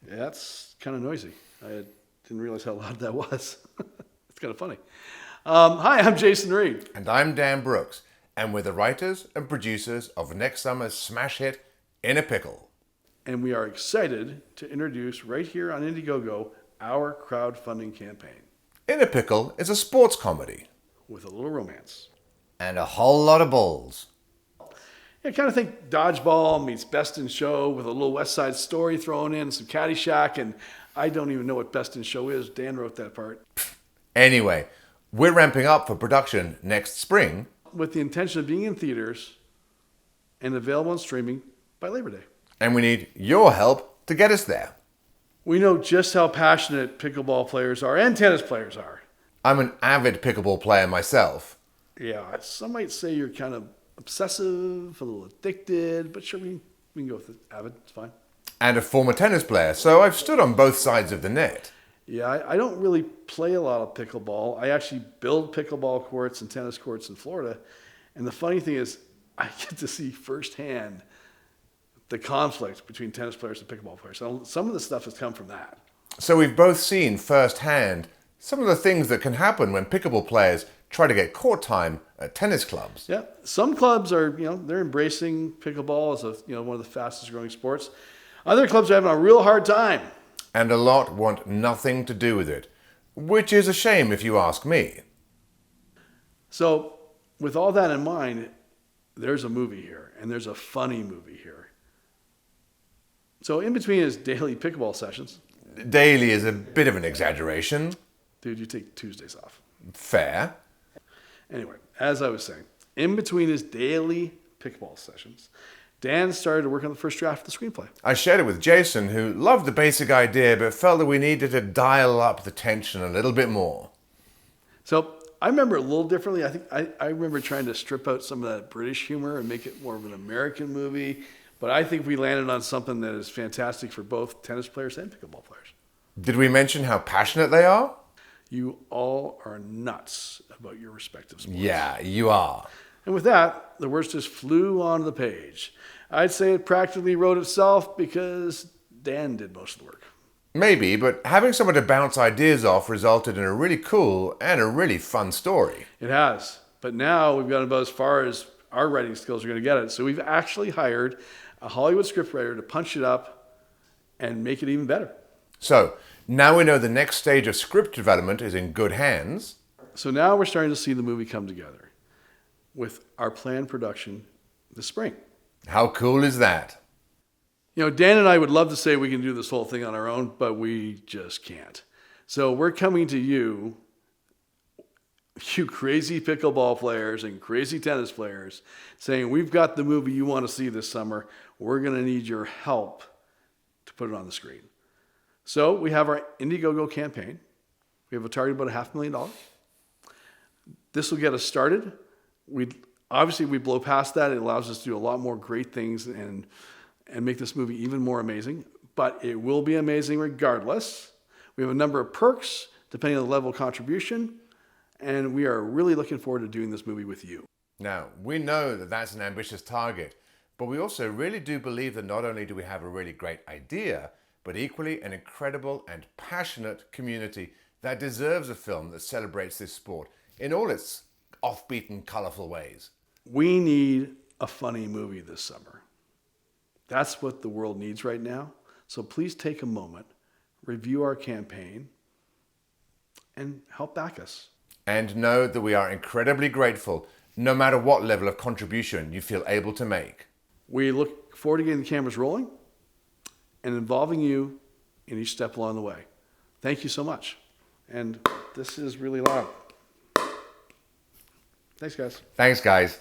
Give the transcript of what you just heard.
Yeah, that's kind of noisy. I didn't realize how loud that was. It's kind of funny. Hi, I'm Jason Reid. And I'm Dan Brooks, and we're the writers and producers of next summer's smash hit, In a Pickle. And we are excited to introduce right here on Indiegogo our crowdfunding campaign In a Pickle is a sports comedy. with a little romance. And a whole lot of balls. Yeah, kind of think Dodgeball meets Best in Show with a little West Side Story thrown in, some Caddyshack, and I don't even know what Best in Show is. Dan wrote that part. Anyway, we're ramping up for production next spring. With the intention of being in theaters and available on streaming by Labor Day. And we need your help to get us there. We know just how passionate pickleball players are and tennis players are. I'm an avid pickleball player myself. Yeah, some might say you're kind of obsessive, a little addicted, but sure, we can go with it. Avid, it's fine. And a former tennis player, so I've stood on both sides of the net. Yeah, I don't really play a lot of pickleball. I actually build pickleball courts and tennis courts in Florida. And the funny thing is, I get to see firsthand the conflict between tennis players and pickleball players. So some of the stuff has come from that. So we've both seen firsthand some of the things that can happen when pickleball players try to get court time at tennis clubs. Yeah, some clubs are, they're embracing pickleball as one of the fastest growing sports. Other clubs are having a real hard time. And a lot want nothing to do with it, which is a shame if you ask me. So with all that in mind, there's a movie here, and there's a funny movie here. So in between his daily pickleball sessions. Daily is a bit of an exaggeration. Dude, you take Tuesdays off. Fair. Anyway, as I was saying, in between his daily pickleball sessions, Dan started to work on the first draft of the screenplay. I shared it with Jason, who loved the basic idea, but felt that we needed to dial up the tension a little bit more. So I remember it a little differently. I think I remember trying to strip out some of that British humor and make it more of an American movie. But I think we landed on something that is fantastic for both tennis players and pickleball players. Did we mention how passionate they are? You all are nuts about your respective sports. Yeah, you are. And with that, the words just flew onto the page. I'd say it practically wrote itself because Dan did most of the work. Maybe, but having someone to bounce ideas off resulted in a really cool and a really fun story. It has. But now we've gotten about as far as our writing skills are going to get it. So we've actually hired a Hollywood scriptwriter to punch it up and make it even better. So, now we know the next stage of script development is in good hands. So now we're starting to see the movie come together with our planned production this spring. How cool is that? Dan and I would love to say we can do this whole thing on our own, but we just can't. So we're coming to you crazy pickleball players and crazy tennis players, saying we've got the movie you want to see this summer. We're going to need your help to put it on the screen. So we have our Indiegogo campaign. We have a target of about $500,000. This will get us started. We blow past that. It allows us to do a lot more great things and make this movie even more amazing. But it will be amazing regardless. We have a number of perks depending on the level of contribution. And we are really looking forward to doing this movie with you. Now, we know that that's an ambitious target, but we also really do believe that not only do we have a really great idea, but equally an incredible and passionate community that deserves a film that celebrates this sport in all its offbeat and colorful ways. We need a funny movie this summer. That's what the world needs right now. So please take a moment, review our campaign, and help back us. And know that we are incredibly grateful, no matter what level of contribution you feel able to make. We look forward to getting the cameras rolling and involving you in each step along the way. Thank you so much. And this is really loud. Thanks, guys. Thanks, guys.